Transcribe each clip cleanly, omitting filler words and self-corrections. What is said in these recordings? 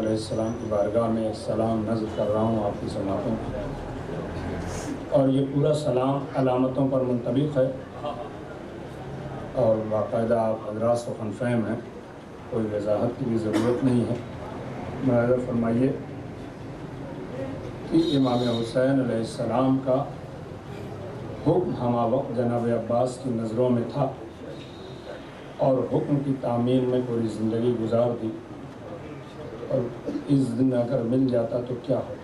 अलैहिस्सलाम की बारगाह में एक सलाम नज़र कर रहा हूँ आपकी समातों की, और ये पूरा सलाम अलामतों पर मुंतबिक है और बाकायदा आप हज़रात से कन्फर्म है, कोई वजाहत की भी ज़रूरत नहीं है। मुलाज़ा फरमाइए कि इमाम हुसैन अलैहिस्सलाम का हुक्म हमा वक्त जनाब अब्बास की नज़रों में था और हुक्म की तामील में पूरी ज़िंदगी गुजार दी, और इस दिन अगर मिल जाता तो क्या होता।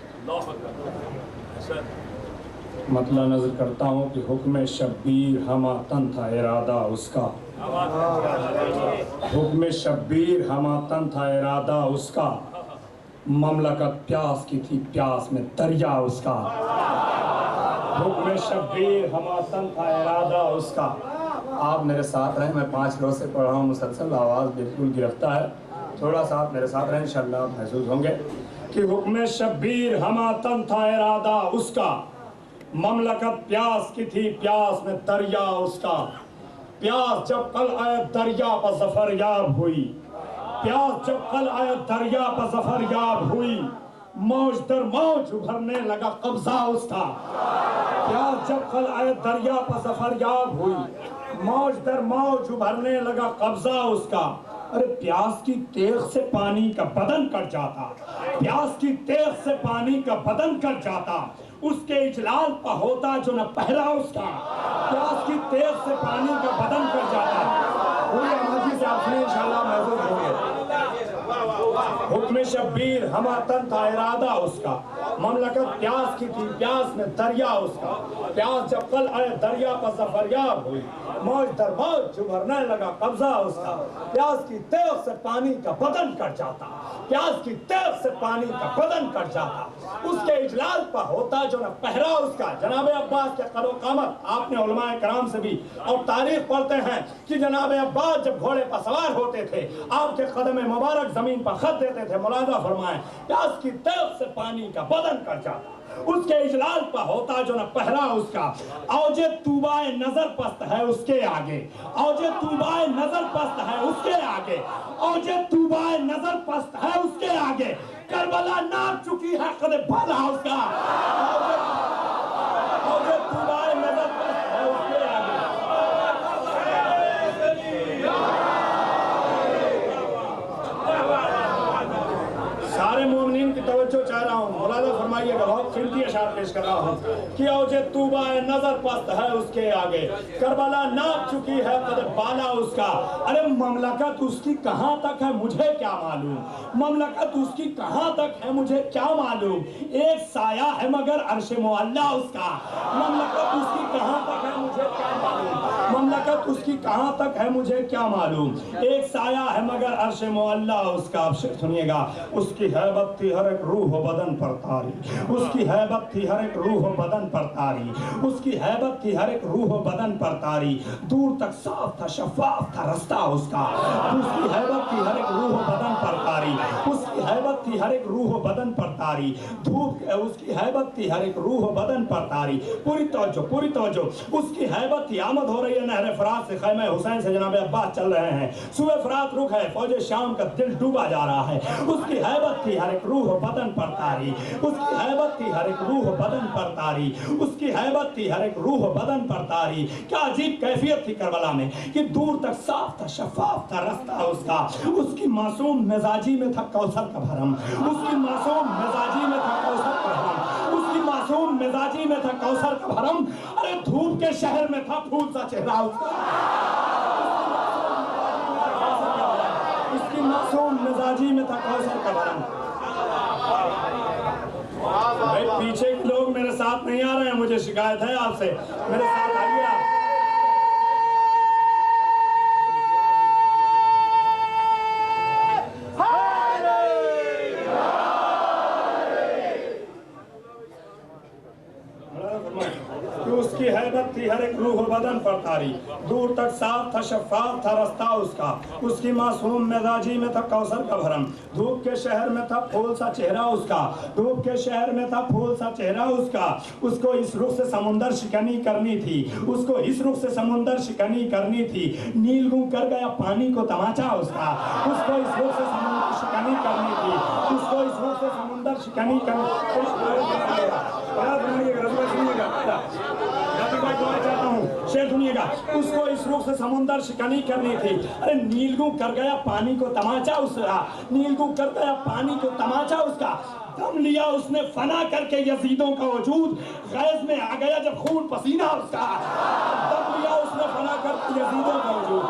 मतलब नज़र करता हूँ कि हुक्म शब्बीर हमा तन था इरादा उसका, हुक्म शब्बीर हमा तन था इरादा उसका, ममलकत प्यास की थी प्यास में दरिया उसका। हुक्म शब्बीर हमा तन था इरादा उसका। आप मेरे साथ रहें, मैं 5 रोज़ से पढ़ रहा हूँ मुसलसल, आवाज़ बिल्कुल गिरफ्ता है, थोड़ा सा आप मेरे साथ रहें, इंशाअल्लाह आप महसूस होंगे कि हुक्म शब्बीर हमा तन था इरादा उसका, ममलकत प्यास की थी प्यास में दरिया उसका। प्यास जब कल आए दरिया पर ज़फ़र याब हुई, प्यास जब कल आए दरिया पर ज़फ़र याब हुई, मौज दर मौज उभरने लगा कब्जा उसका। प्यास जब कल आए दरिया पर ज़फ़र याब हुई, मौज दर मौज उभरने लगा कब्जा उसका। अरे प्यास की तेग से पानी का बदन कट जाता, प्यास की तेग से पानी का बदन कट जाता, उसके इजलाल पर होता जो न पहरा उसका। प्यास की तेग से पानी का बदन कट जाता, पूरी आवाज़ी से आपने इंशाअल्लाह महसूस होंगे। हुक्म शब्बीर हमा तन था इरादा उसका, ममलकत प्यास की थी प्यास में दरिया उसका। प्यास जब कल आए दरिया पर ज़फ़र याब हुई, मौज दर मौज उभरने लगा कब्जा उसका। प्यास की तेग से पानी का बदन कट जाता, प्यास की तेग से पानी का बदन कट जाता, उसके इजलाल पर होता जो न पहरा उसका। जनाब अब्बास के कदो कामत आपने उलमाए कराम से भी और तारीख पढ़ते हैं कि जनाब अब्बास जब घोड़े पर सवार होते थे, आपके कदम मुबारक जमीन पर खत देते थे। मुलाजा फरमाएं, प्यास की तेग से पानी का बदन कट जाता, उसके इजलाल पर होता जो न पहरा उसका। औजे तूबाए नजर पस्त है उसके आगे, औजे तूबाए नजर पस्त है उसके आगे, औजे तूबाए नजर पस्त है उसके आगे, करबला नाप चुकी है कदे बाला उसका। औजे तूबाए नजर पस्त है उसके आगे। सारे मोमिनीन की तवज्जो चाह रहा हूँ, मुलाज़ा फरमाइएगा, बहुत कीमती इशारा पेश कर रहा हूँ कि औजे तूबाए नजर पस्त है उसके आगे, करबला नाप चुकी है कद बाला उसका। अरे ममलकत उसकी कहाँ तक है मुझे क्या मालूम, ममलकत उसकी कहाँ तक है मुझे क्या मालूम, एक साया है मगर अर्श मुअल्ला उसका। ममलकत उसकी कहाँ तक है मुझे क्या मालूम, ममलकत उसकी कहाँ तक है मुझे क्या मालूम, एक साया है मगर अर्श मुअल्ला उसका। अब सुनिएगा, उसकी हैबत थी हर एक रूह बदन पर तारी, उसकी हैबत थी हर एक रूह बदन पर तारी, उसकी हैबत थी हर एक रूह बदन पर तारी, दूर तक साफ था शफाफ था रास्ता उसका। उसकी हैबत थी हर एक रूह बदन पर तारी, उसकी हैबत थी हर एक रूह बदन पर तारी, धूप उसकी हैबत थी हर एक रूह बदन पर तारी। पूरी तवज्जो, पूरी तवज्जो, उसकी हैबत थी। आमद हो रही है नहर फरात से, खैमे हुसैन से जनाब अब्बास चल रहे हैं, सुबह फरात रुख है, फौजे शाम का दिल डूबा जा रहा है। उसकी हैबत थी हर एक रूह बदन पर तारी, उसकी हैबत थी हर एक रूह बदन पर तारी, उसकी हैबत थी हर एक रूह बदन पर तारी। क्या अजीब कैफियत थी करबला में कि दूर तक साफ था शफाफ था रास्ता उसका। उसकी मासूम मिजाजी में था कौसर का भरम, उसकी मासूम मिजाजी में था कौसर का भरम, उसकी मासूम मिजाजी में था कौसर का भरम। अरे धूप के शहर में था फूल सा चेहरा उसका, उसकी मासूम मिजाजी में था कौसर का भरम। भाई पीछे के लोग मेरे साथ नहीं आ रहे हैं, मुझे शिकायत है आपसे, मेरे साथ आइए आप। उसकी हैबत थी हर एक रूह बदन पर तारी, दूर तक साफ था शफाफ था रास्ता उसका। उसकी मासूम मिजाजी में था कौसर का भरम, धूप के शहर में था फूल सा चेहरा उसका, धूप के शहर में था फूल सा चेहरा उसका। उसको इस रुख से समुंदर शिकनी करनी थी, उसको इस रुख से समुंदर शिकनी करनी थी, नील रूह कर गया पानी को तमाचा उसका। उसको इस रुख से समुंदर शिकनी करनी थी, उसको से समुंदर शिकनी कर चाहता हूँ, शेर सुनिएगा। उसको इस रुख से समुंदर शिकनी करनी थी। अरे नीलगू कर गया पानी को तमाचा उसका, नीलगू कर गया पानी को तमाचा उसका। दम लिया उसने फना करके यजीदों का वजूद, गैस में आ गया जब खून पसीना उसका। दम लिया उसने फना करके यजीदों का वजूद।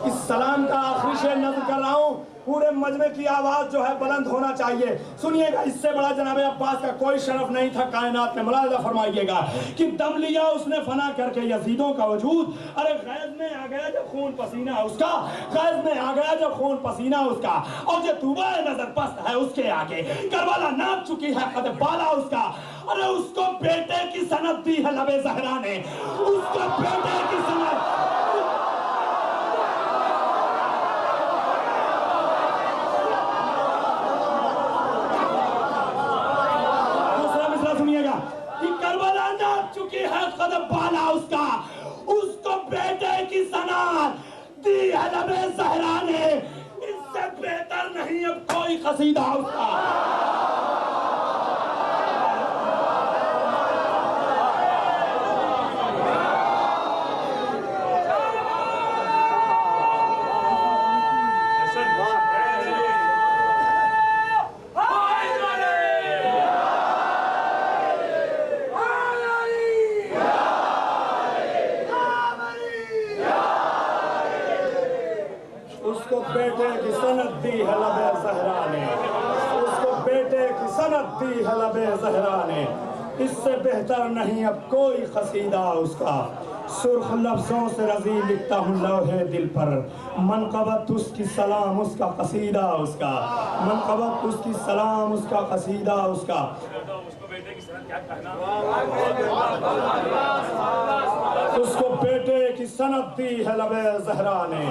इस सलाम का आखिरी शेर नज़्म कर रहा हूँ। पूरे मजमे की आवाज जो है बुलंद होना चाहिए। सुनिएगा, इससे बड़ा जनाब अब्बास का कोई शरफ नहीं था कायनात में। मुलाहिजा फरमाइएगा कि दम लिया उसने फना करके यजीदों का वजूद। अरे गैज़ में आ गया जब खून पसीना उसका, गैज़ में आ गया जब खून पसीना उसका। और जो तूबा नजर पस्त है उसके आगे, करबला नाप चुकी है कद बाला उसका। अरे उसको बेटे की सनद दी है लबे ज़हरा ने, उसको बेटे की सनद। चुकी है कदम बाला उसका, उसको बेटे की सनात दी है लबे ज़हरा ने। इससे बेहतर नहीं अब कोई कसीदा उसका। उसको बेटे की सनद दी है लबे ज़हरा ने, उसको बेटे की सनद दी है लबे ज़हरा ने। इससे बेहतर नहीं अब कोई कसीदा उसका। सुर्ख लफ्ज़ों से रज़ी लिखता हूँ लौहे दिल पर, मनक़बत उसकी सलाम उसका कसीदा उसका, मनक़बत उसकी सलाम उसका कसीदा उसका। उसको बेटे की सनद दी है लबे ज़हरा ने।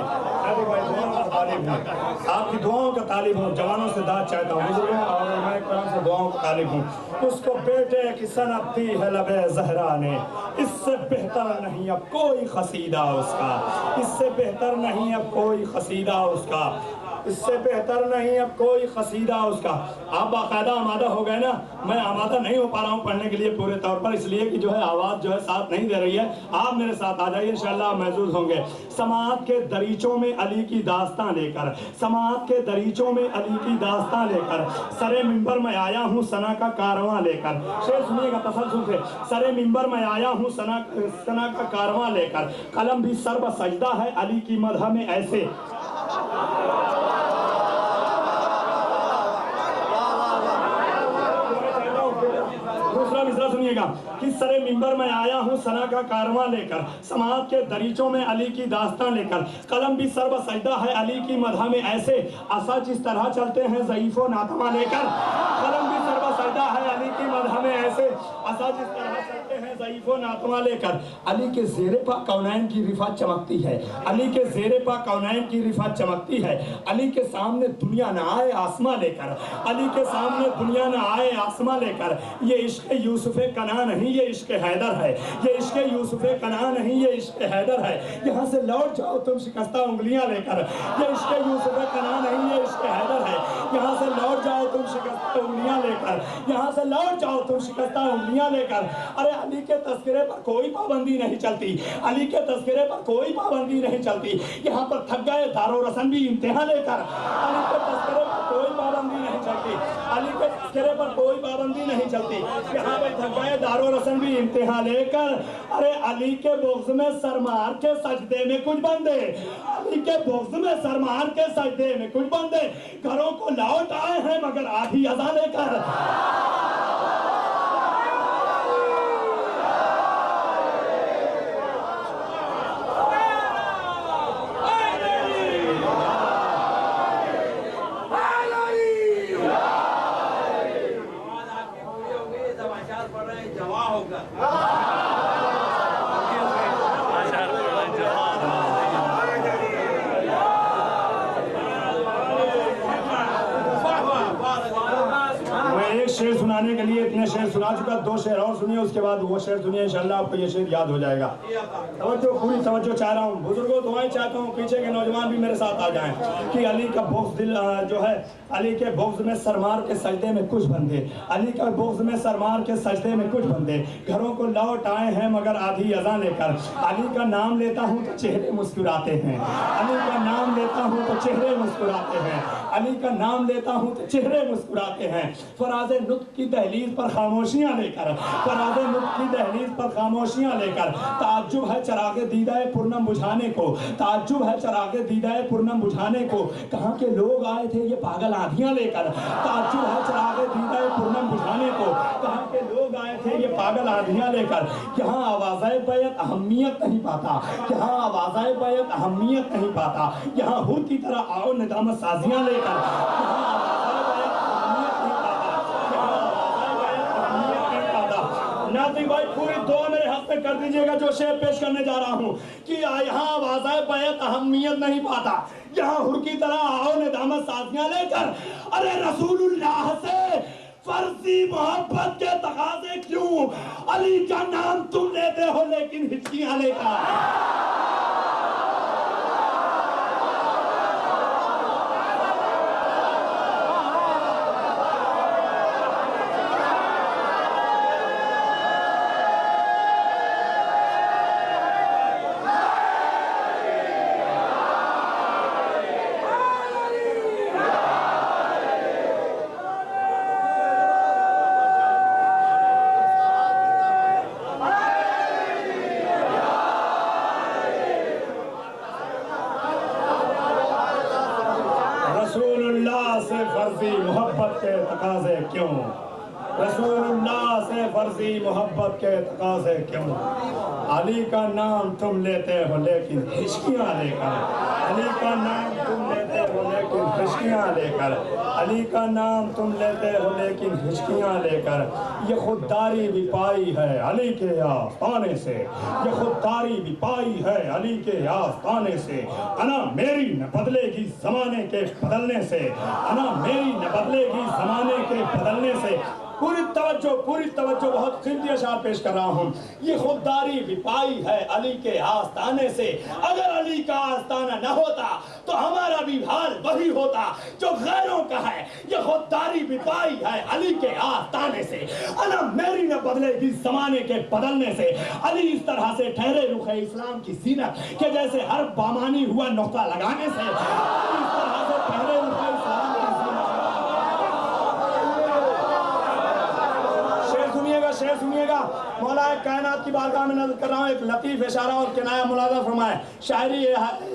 आपकी दुआओं का तालिब हूँ, जवानों से दाद चाहता हूँ, बुजुर्गों और मैं कराम से दुआओं का तालिब हूँ। उसको बेटे की सनद दी है लबे ज़हरा ने। इससे बेहतर नहीं अब कोई कसीदा उसका, इससे बेहतर नहीं अब कोई कसीदा उसका, इससे बेहतर नहीं अब कोई कसीदा उसका। आप बाकायदा आमादा हो गए ना, मैं आमादा नहीं हो पा रहा हूँ पढ़ने के लिए पूरे तौर पर, इसलिए कि जो है आवाज़ जो है साथ नहीं दे रही है। आप मेरे साथ आ जाइए, इंशाअल्लाह महसूस होंगे। समाअत के दरीचों में अली की दास्तां लेकर, समाअत के दरीचों में अली की दास्तां लेकर, सरे मिंबर में आया हूँ सना का कारवां लेकर। शेर सुनिएगा तसल्सल से। सरे मिंबर में आया हूँ सना का कारवां लेकर, कलम भी सर्ब सजदा है अली की मदह में ऐसे। दूसरा मिसरा सुनिएगा कि सरे मिंबर में आया हूँ सना का कारवां लेकर, समाअत के दरीचों में अली की दास्तां लेकर, कलम भी सर्व सजदा है अली की मदह में ऐसे। असा जिस तरह चलते हैं ज़ईफ़ो नातमा लेकर, कलम भी सर्व सजदा है अली की मदह में ऐसे। असा जिस तरह चलते हैं ज़ईफ़ो नातमा लेकर, अली के ज़ेरे पा कौनैन की रिफ़त चमकती है, अली के ज़ेरे पा कौनैन की रिफ़त चमकती है। अली के सामने दुनिया न आए आसमां लेकर, अली के सामने दुनिया न आए आसमां लेकर। ये इश्क़ यूसुफ़ कना नहीं ये इश्क़ हैदर है, ये इश्क़ यूसुफ़ कना नहीं ये इश्क़ हैदर है। यहाँ से लौट जाओ तुम शिकस्ता उंगलियां लेकर, ये इश्क़ यूसुफ़ कना नहीं ये इश्क़ हैदर है। यहाँ से लौट जाओ तुम शिकस्ता उंगलियां लेकर, यहाँ से लौट जाओ तुम शिकस्ता उंगलियां लेकर। अरे अली के तस्करे पर कोई पाबंदी नहीं चलती, अली के तस्करे पर कोई पाबंदी नहीं चलती। यहाँ पर थक गए दारो रसन भी इम्तिहान लेकर, अली के तस्करे पर कोई पाबंदी नहीं चलती, अली के तस्करे पर कोई पाबंदी नहीं चलती। यहाँ पे थक गए दारो रसन भी इम्तिहान लेकर। अरे अली के बुग़्ज़ में सरमार के सजदे में कुछ बंदे, अली के बुग़्ज़ में सरमार के सजदे में कुछ बंदे, घरों को लौट आए हैं मगर आधी अज़ां लेकर। शेर सुनाने के लिए इतने शेर सुना चुका, 2 शेर और सुनिए, उसके बाद वो शेर सुनिए, इंशाल्लाह आपको ये शेर याद हो जाएगा। तवज्जो, पूरी तवज्जो चाह रहा हूँ बुजुर्गों, दुआएं चाहता हूँ, पीछे के नौजवान भी मेरे साथ आ जाएं कि अली का बुग़्ज़ दिल जो है, अली के बुग़्ज़ में सरमार के सजदे में कुछ बंदे, अली का बुग़्ज़ में सरमार के सजदे में कुछ बंदे घरों को लौट आए हैं मगर आधी अज़ां लेकर। अली का नाम लेता हूँ तो चेहरे मुस्कुराते हैं, अली का नाम लेता हूँ तो चेहरे मुस्कुराते हैं, अली का नाम लेता हूँ तो चेहरे मुस्कुराते हैं। फराज़े नुत्क़ की दहलीज पर खामोशियाँ लेकर, फराज़े नुत्क़ की दहलीज पर खामोशियाँ लेकर, ताज्जुब है चरागे दीदाए पूर्णम बुझाने को, ताज्जुब है चरागे दीदाए पूर्णम बुझाने को, कहाँ के लोग आए थे ये पागल आँधियाँ लेकर। ताज्जुब है चरागे दीदाए पूर्णम बुझाने को, कहाँ के लोग आए थे ये पागल आँधियाँ लेकर। यहाँ आवाज़े बैत अहमियत नहीं पाता, यहाँ आवाज़े बैत अहमियत नहीं पाता, यहाँ हुर की तरह आओ निदामत साजियाँ लेकर। नाज़रीन भाई, पूरी दुआ मेरे हक में कर दीजिएगा जो शेर पेश करने जा रहा हूँ कि यहाँ आवाज़े बैत अहमियत नहीं पाता, यहाँ हुर की तरह आओ निदामत साजियाँ लेकर। अरे रसूलुल्लाह से फर्जी मोहब्बत के तकाज़े क्यों, अली का नाम तुम लेते हो लेकिन हिचकियाँ लेकर। रसूलुल्लाह से फर्जी मोहब्बत के तकाज़े क्यों, रसूलुल्लाह से फर्जी मोहब्बत के तकाज़े क्यों, अली का नाम तुम लेते हो लेकिन हिचकियाँ लेकर, अली का नाम तुम लेते हो लेकिन हिचकियाँ लेकर, अली का नाम तुम लेते हो लेकिन हिचकियाँ लेकर। ये खुददारी भी पाई है अली के आस्ताने से, ये खुददारी भी पाई है अली के आस्ताने से। अना मेरी न बदलेगी ज़माने के बदलने से, अना मेरी न बदलेगी ज़माने के बदलने से। पूरी तवज्जो, बहुत कीमती अशार पेश कर रहा हूँ। ये खुददारी भी पाई है अली के आस्ताने से, अगर अली का आस्ताना न होता तो हमारा भी हाल वही होता जो गैरों का है। ये खुददारी भी पाई है अली के आस्ताने से, अना मेरी न बदलेगी ज़माने के बदलने से। अली इस तरह से ठहरे रुखे इस्लाम की सीनत के जैसे हर बामानी हुआ नुक्ता लगाने से, इस तरह से ठहरे रुखे इस्लाम की शेर सुनिएगा। मौला कायनात की बारगाह में नज़र कर रहा हूँ, एक लतीफ़ इशारा और किनाया मुलाज़ा फरमाए। शायरी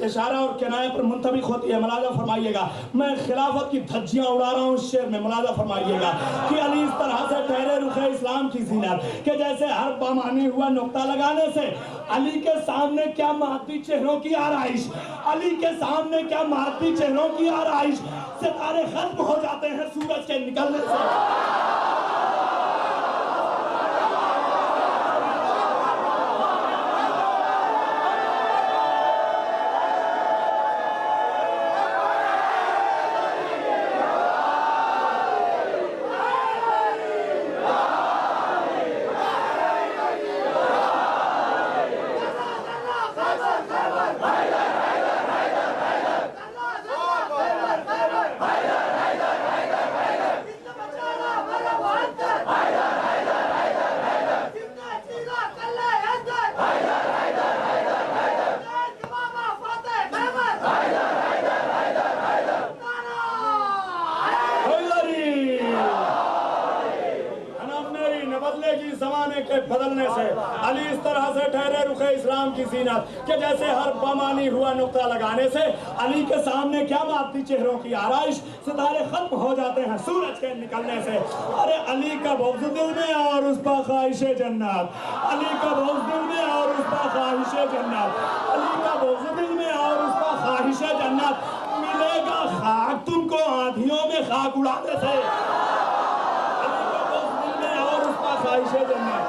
इशारा और किनाया पर मुंतबिक होती है, मुलाज़ा फरमाइएगा। मैं खिलाफत की धज्जियाँ उड़ा रहा हूँ इस शेर में, मुलाज़ा फरमाइएगा कि अली इस तरह से ठहरे रुखे इस्लाम की ज़ीनत के जैसे हर बामानी हुआ नुक्ता लगाने से। अली के सामने क्या मादी चेहरों की आराइश, अली के सामने क्या मादी चेहरों की आराइश, सितारे खत्म हो जाते हैं सूरज के निकलने से। बदलने से अली इस तरह से ठहरे रुखे इस्लाम की ज़ीनत के जैसे हर बमानी हुआ नुक्ता लगाने से। अली के सामने क्या मादी चेहरों की आराइश, सितारे खत्म हो जाते हैं सूरज के निकलने से। अरे अली का बुग़्ज़ दिल में और उस पर ख्वाहिशे जन्नत, अली का बुग़्ज़ दिल में और उस पर ख्वाहिशे जन्नत, अली का बुग़्ज़ दिल में और उस पर ख्वाहिशे जन्नत। मिलेगा खाक तुमको आंधियों में खाक उड़ाने से, अली का बुग़्ज़ दिल में और उस पर ख्वाहिशे जन्नत,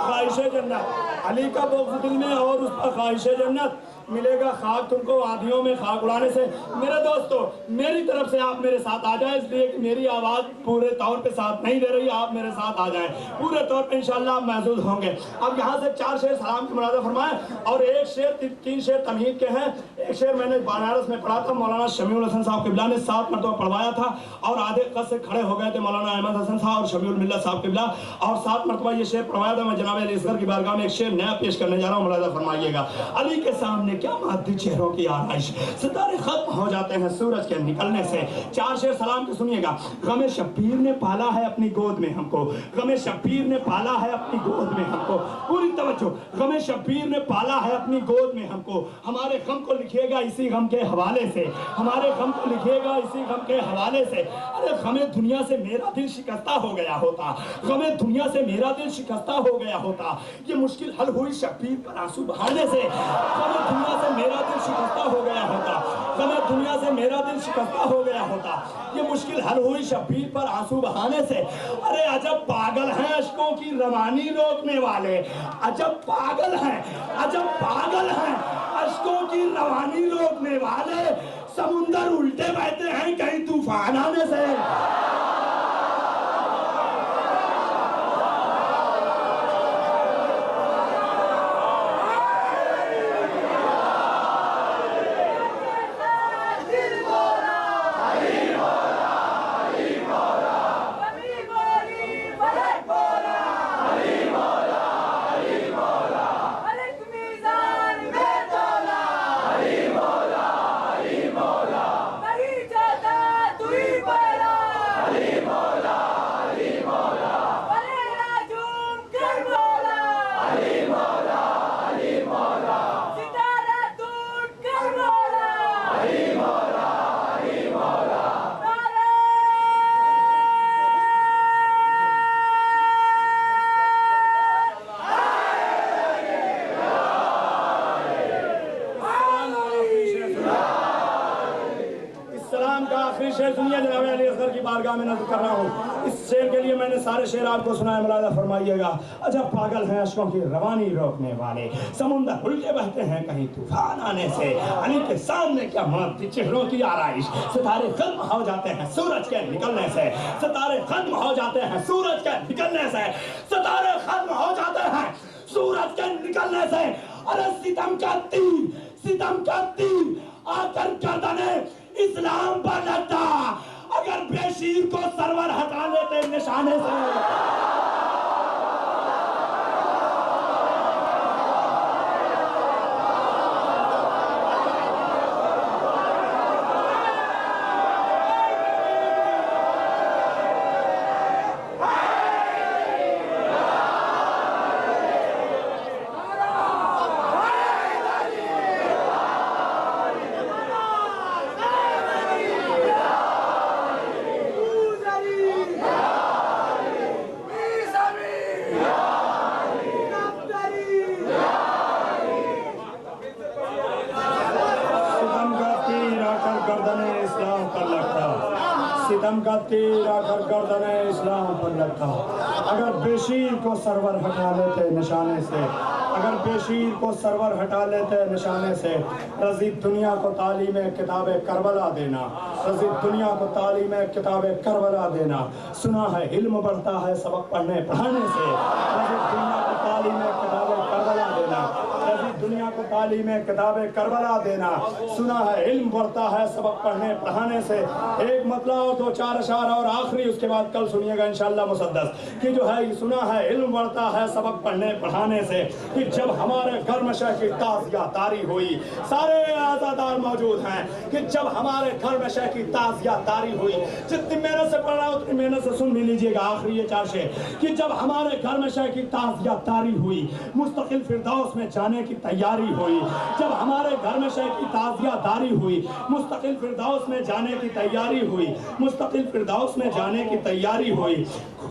ख्वाहिशे जन्नत, अली का बुग़्ज़ दिल में और उस पर ख्वाहिशे जन्नत। मिलेगा खाक तुमको आधियों में खाक उड़ाने से। मेरे दोस्तों, मेरी तरफ से आप मेरे साथ आ जाए, इसलिए कि मेरी आवाज़ पूरे तौर पे साथ नहीं दे रही, आप मेरे साथ आ जाएं, पूरे तौर पे इंशाल्लाह आप महसूस होंगे। अब यहाँ से 4 शेर सलाम की मुरादा फरमाएं और 1 शेर 3 शेर तमहीद के हैं। 1 शेर मैंने बनारस में पढ़ा था, मौलाना शमीउल हसन साहब किबला ने 7 मरतबा पढ़वाया था और आधे कद से खड़े हो गए थे मौलाना अहमद हसन साहब और शमीउल मिल्लत साहब किबला, और 7 मरतबा ये शेर पढ़वाया था। मैं जनाब अली असगर की बारगाह में एक शेर नया पेश करने जा रहा हूँ, मुरादा फरमाइएगा। अली के सामने क्या मादी चेहरों की आराइश, सितारे खत्म हो जाते हैं सूरज के निकलने से। 4 शेर सलाम के सुनिएगा। गमे शब्बीर ने पाला है अपनी गोद में हमको, गमे शब्बीर ने पाला है अपनी गोद में हमको, पूरी तवज्जो। गमे शब्बीर ने पाला है अपनी गोद में हमको, हमारे गम को लिखिएगा इसी गम के हवाले से, हमारे गम को लिखिएगा इसी गम के हवाले से। अरे गमे दुनिया से मेरा दिल शिकस्ता हो गया होता, गमे दुनिया से मेरा दिल शिकस्ता हो गया होता, ये मुश्किल हल हुई शब्बीर पर आंसू बहाने से। गमे दुनिया से मेरा दिल शिकस्ता हो गया होता, गमे दुनिया से मेरा दिल शिकस्ता हो गया होता, ये मुश्किल हल हुई शब्बीर पर आंसू बहाने से। अरे अजब पागल हैं अश्कों की रवानी रोकने वाले, अजब पागल हैं, अजब पागल हैं अश्कों की रवानी रोकने वाले, समुंदर उल्टे बहते हैं कहीं तूफान आने से। शेर सुनिए जनाब अली असगर की बारगाह में नज़र कर रहा हूँ। इस शेर के लिए मैंने सारे शेर आपको सुनाए, मुलाजा फरमाइएगा। अजब पागल हैं अश्कों की रवानी रोकने वाले, समुंदर उल्टे बहते हैं कहीं तूफान आने से। अली के सामने क्या मादी चेहरों की आराइश, सितारे खत्म हो जाते हैं सूरज के निकलने से, सितारे खत्म हो जाते हैं सूरज के निकलने से, सितारे खत्म हो जाते हैं सूरज के निकलने से। अरे सितम का तीर, सितम का तीर आकर गर्दने इस्लाम पर लगता, अगर बेशीर को सरवर हटा लेते निशाने से। सितम का तीर आकर गर्दने इस्लाम पर लगता, अगर बेशीर को सरवर हटा लेते निशाने से, अगर बेशीर को सरवर हटा लेते निशाने से। रज़ी दुनिया को तालीम किताब करबला देना, रज़ी दुनिया को तालीम किताब करबला देना। सुना है इल्म बढ़ता है सबक पढ़ने पढ़ाने से, रज़ी दुनिया को तालीम किताब करबला देना, रज़ी दुनिया को तालीम किताब करबला देना। सुना है इल्म बढ़ता है सबक पढ़ने पढ़ाने से। एक मतलब और 2-4 अशार और आखिरी, उसके बाद कल सुनिएगा इंशाअल्लाह मुसद्दस कि जो है सुना है इल्म बढ़ता है सबक पढ़ने पढ़ाने से। कि जब हमारे घर में शह की ताज़िया तारी हुई, सारे आज़ादार मौजूद हैं, कि जब हमारे घर में शह की ताज़िया तारी हुई, जितनी मेहनत से पढ़ रहा हूँ उतनी मेहनत से सुन भी लीजिएगा आखिरी ये 4 शेर। कि जब हमारे घर में शह की ताज़िया तारी हुई, मुस्तकिल फिरदौस में जाने की तैयारी हुई, जब हमारे घर में शह की ताज़िया तारी हुई, मुस्तकिल फिरदौस में जाने की तैयारी हुई, मुस्तकिल फिरदौस में जाने की तैयारी हुई।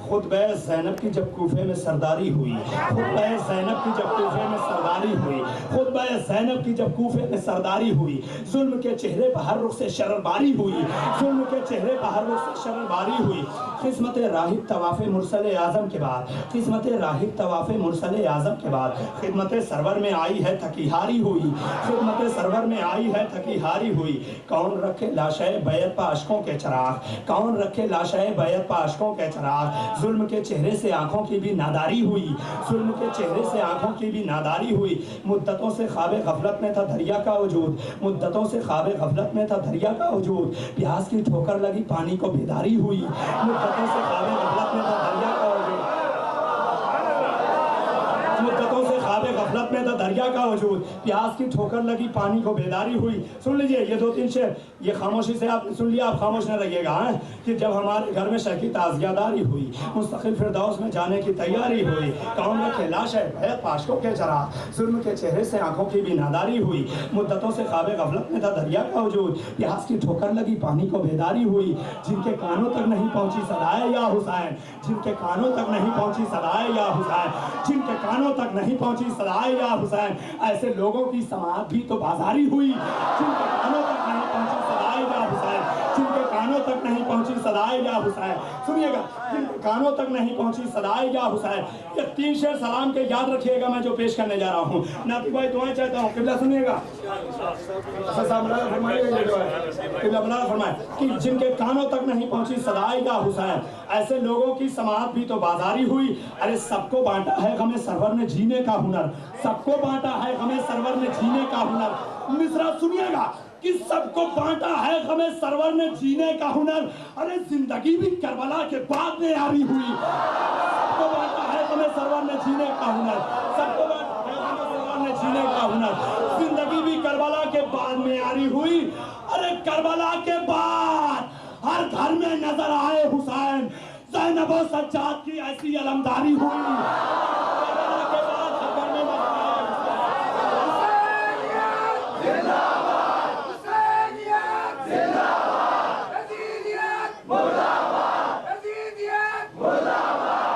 खुतबे ज़ैनब की जब कूफे में सरदारी हुई, खुतबे ज़ैनब की जब कूफे में सरदारी हुई, खुतबे ज़ैनब की जब कूफे में सरदारी हुई, जुल्म के चेहरे पर हर रुख से शररबारी हुई, जुल्म के चेहरे पर हर रुख से शररबारी हुई। किस्मत राहिब तवाफ़े मुरसले आज़म के बाद, किस्मत राहिब तवाफ़े मुरसले आज़म के बाद खिदमत सरवर में आई है थकी थकी हारी हुई, खिदमत सरवर में आई है थकी हारी हुई। कौन रखे लाशय बैत पा अशकों के चराग, कौन रखे लाशय बैत पा अशकों के चराग। जुल्म के चेहरे से आंखों की भी नादारी हुई, जुल्म के चेहरे से आंखों की भी नादारी हुई। मुद्दतों से ख्वाब गफलत में था दरिया का वजूद, मुद्दतों से ख्वाब गफलत में था दरिया का वजूद। प्यास की ठोकर लगी पानी को बेदारी हुई, मुद्दतों से ख्वाब गफलत में था दरिया का वजूद, मुद्दतों से ख्वाब गफलत में था दरिया का वजूद। प्यास की ठोकर लगी पानी को बेदारी हुई। सुन लीजिए ये 2-3 शेर, ये खामोशी से आपने सुन लिया, आप खामोश न रहिएगा। हैं कि जब हमारे घर में शह की ताज़ियादारी हुई, मुस्तकिल फिरदौस में जाने की तैयारी हुई। कौन रखे लाश है भय पाशकों के चरा, जुल्म के चेहरे से आंखों की भी नादारी हुई। मुद्दतों से ख्वाब गफलत में था दरिया का वजूद, प्यास की ठोकर लगी पानी को बेदारी हुई। जिनके कानों तक नहीं पहुंची सदाए या हुसैन, जिनके कानों तक नहीं पहुंची सदाए या हुसैन, जिनके कानों तक नहीं पहुंची सदाए या हुसैन। ऐसे लोगों की समाअत भी तो बाजारी हुई, जिनके कानों तक नहीं पहुंची सदाए या हुसैन, जिनके कानों तक नहीं पहुंची सदाए या हुसैन। सुनिएगा, जिनके कानों तक नहीं पहुंची सदाए या हुसैन। ये 3 शेर सलाम के याद रखिएगा, मैं जो पेश करने जा रहा हूँ। नाती भाई दुआएं चाहता हूँ, किबला सुनिएगा, फरमाए कि जिनके कानों तक नहीं पहुंची सदाए या हुसैन। ऐसे लोगों की समाअत भी तो बाजारी हुई। अरे सबको बांटा है गमे सरवर ने जीने का हुनर, सबको बांटा है गमे सरवर ने जीने का हुनर। मिसरा सुनिएगा कि सबको बांटा है गमे सरवर ने जीने का हुनर। अरे जिंदगी भी करबला के बाद में यारी हुई, सबको बांटा है गमे सरवर ने जीने का हुनर, सबको बांटा है गमे सरवर ने जीने का हुनर। जिंदगी भी करबला के बाद में यारी हुई। अरे करबला के बाद हर घर में नजर आए हुसैन, ज़ैनब व सज्जाद की ऐसी अलमदारी हुई। करबला के बाद हर घर में नजर आए हुसैन, जिंदाबाद हुसैनियत, जिंदाबाद यजीदियत, मुर्दाबाद यजीदियत, मुर्दाबाद।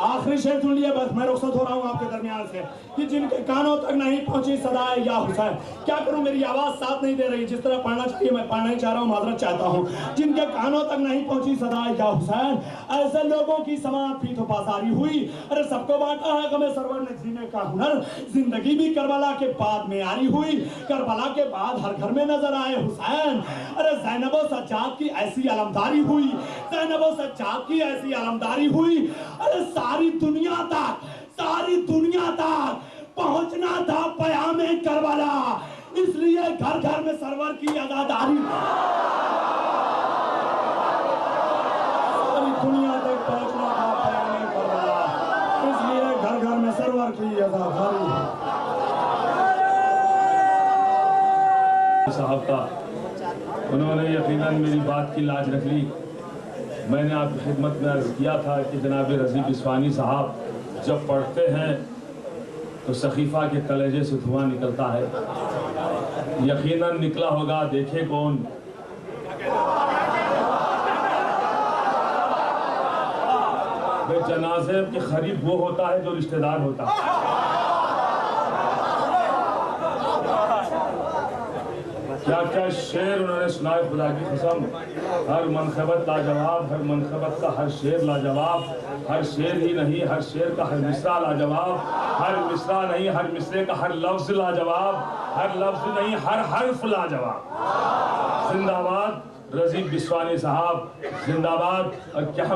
आखिरी शेर सुन लिए, बस मैं रुखसत हो रहा हूँ आपके दरमियान से कि जिनके कानों तक नहीं पहुंची सदाए या हुसैन। क्या करूं, मेरी आवाज साथ नहीं दे रही, जिस तरह पढ़ना चाहिए मैं पढ़ना ही चाह रहा हूँ, माजरत चाहता हूँ। जिनके कानों तक नहीं पहुंची सदाए या हुसैन, ऐसे लोगों की समाअत भी तो बाजारी हुई। अरे सबको बांटा है गमे सरवर ने जीने का हुनर। जिंदगी भी करबला के बाद में यारी हुई, करबला के बाद हर घर में नजर आए हुसैन। अरे ज़ैनब व सज्जाद की ऐसी अलमदारी हुई, ज़ैनब व सज्जाद की ऐसी अलमदारी हुई। अरे सारी दुनिया तक पहुंचना था पयामे करबला, इसलिए घर घर में सरवर की अज़ादारी। सारी दुनिया तक पहुंचना था पयामे करबला, इसलिए घर घर में सरवर की अज़ादारी। साहब का उन्होंने यकीनन मेरी बात की लाज रख ली। मैंने आपकी खिदमत में अर्ज़ किया था कि जनाब रज़ी बिस्वानी साहब जब पढ़ते हैं तो सखीफ़ा के कलेजे से धुआं निकलता है। यकीनन निकला होगा, देखे कौन। वे जनाजे के करीब वो होता है जो रिश्तेदार होता है। क्या क्या शेर उन्होंने सुनाए, खुदा की कसम। हर मनखबत लाजवाब, हर मनखबत का हर शेर लाजवाब। हर शेर ही नहीं, हर शेर का हर मिसरा लाजवाब। हर मिसरा नहीं, हर मिसरे का हर लफ्ज लाजवाब। हर लफ्ज नहीं, हर हर्फ लाजवाब। जिंदाबाद रज़ी बिस्वानी साहब, जिंदाबाद। और क्या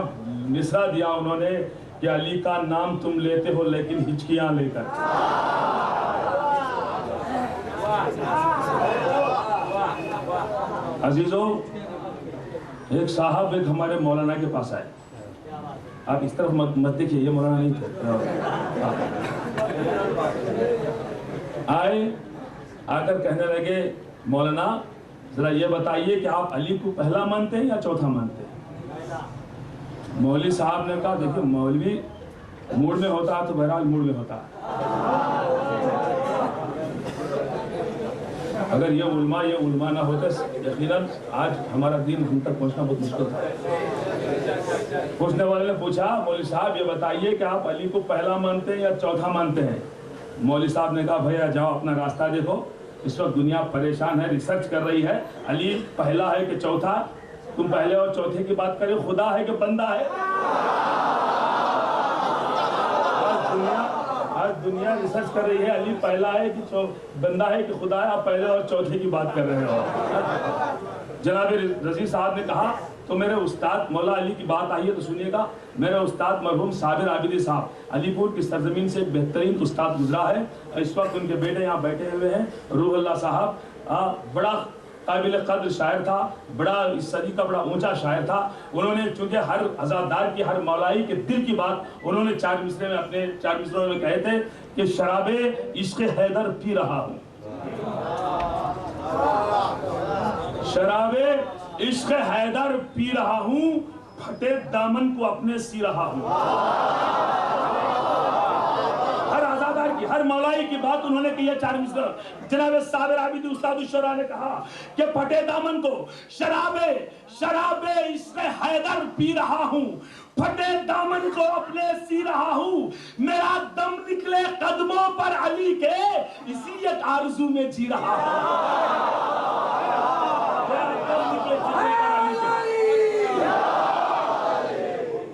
मिसरा दिया उन्होंने कि अली का नाम तुम लेते हो लेकिन हिचकियां लेकर। अजीजों, एक साहब एक हमारे मौलाना के पास आए। आप इस तरफ मत देखिए, ये मौलाना नहीं थे। आए, आकर कहने लगे, मौलाना जरा ये बताइए कि आप अली को पहला मानते हैं या चौथा मानते हैं। मौलवी साहब ने कहा, देखिए मौलवी मूड में होता है तो बहरहाल मूड में होता है। अगर ये उलमा ना होते यकीनन आज हमारा दीन हम तक पहुंचना बहुत मुश्किल था। पूछने वाले ने पूछा, मौलवी साहब ये बताइए कि आप अली को पहला मानते हैं या चौथा मानते हैं। मौलवी साहब ने कहा, भैया जाओ अपना रास्ता देखो, इस वक्त दुनिया परेशान है, रिसर्च कर रही है, अली पहला है कि चौथा। तुम पहले और चौथे की बात करो, खुदा है कि बंदा है। दुनिया रिसर्च कर रही है अली पहला है कि बंदा है कि खुदा है, आप पहले और चौथे की बात कर रहे हो। जनाब रजी साहब ने कहा तो मेरे उस्ताद मौला अली की बात आई है तो सुनिएगा। मेरे उस्ताद मरहूम साबिर आबिदी साहब अलीपुर की सरजमीन से एक बेहतरीन उस्ताद गुजरा है। इस वक्त उनके बेटे यहाँ बैठे हुए हैं, रूह अल्लाह साहब बड़ा काबिल कद्र शायर था, बड़ा इस सदी का बड़ा ऊंचा शायर था। उन्होंने चूंकि हर अज़ादार की, हर मौलाई के दिल की बात उन्होंने 4 मिसरे में, अपने 4 मिसरों में कहे थे कि शराबे इश्क़ हैदर पी रहा हूँ, शराबे इश्क़ हैदर पी रहा हूँ, फटे दामन को अपने सी रहा हूँ। हर आज़ादार की, हर मौलाई की बात उन्होंने की है 4 मिसर। जनाब साबिर आबिदी उस्ताद उश्शरा ने कहा कि फटे दामन को शराबे शराबे इश्क़ हैदर पी रहा हूँ, फटे दामन को अपने सी रहा हूँ, मेरा दम निकले कदमों पर अली के, इसी एक आरज़ू में जी रहा हूँ।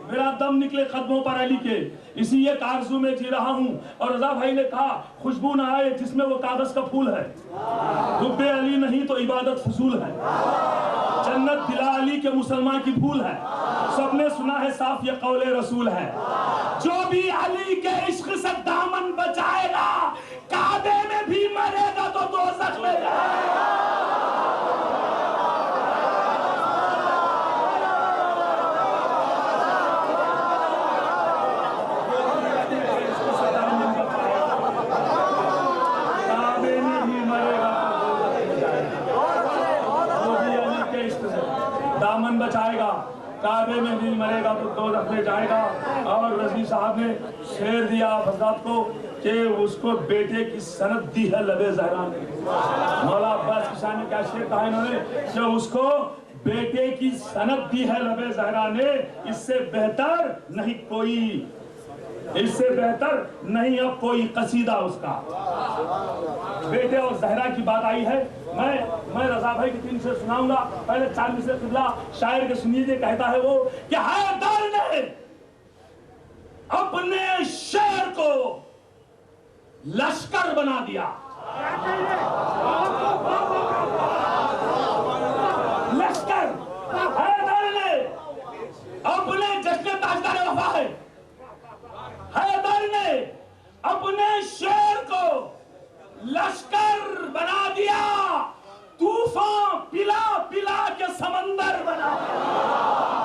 मेरा दम निकले कदमों पर अली के, इसी एक आरज़ू में जी रहा हूँ। और रजा भाई ने कहा खुशबू ना आए जिसमें वो कागज का फूल है, दुब्बे अली नहीं तो इबादत फजूल है, जन्नत दिला अली के मुसलमान की भूल है, सबने सुना है साफ ये कौले रसूल है। जो भी अली के इश्क से दामन बचाएगा, काबे में भी मरेगा तो दोज़ख में जाएगा। दामन बचाएगा, काबे में भी मरेगा तो दोज़ख में जाएगा। और रजी साहब ने शेर दिया हज़रत को कि उसको बेटे की सनद दी है लबे ज़हरा ने। मौला अब्बास की शान में क्या शेर कहा इन्होंने कि उसको बेटे की सनद दी है लबे ज़हरा ने, इससे बेहतर नहीं कोई, इससे बेहतर नहीं अब कोई कसीदा उसका। बेटे और ज़हरा की बात आई है। मैं रजा भाई की 3 से सुनाऊंगा। पहले 4 मिसरे क़िबला शायर के सुनिए, कहता है वो कि हैदर ने अपने शेर को लश्कर बना दिया, लश्कर। हैदर ने अपने जश्न ताजदार वफा है, हैदर ने अपने शेर को लश्कर बना दिया, तूफान पिला पिला के समंदर बना दिया।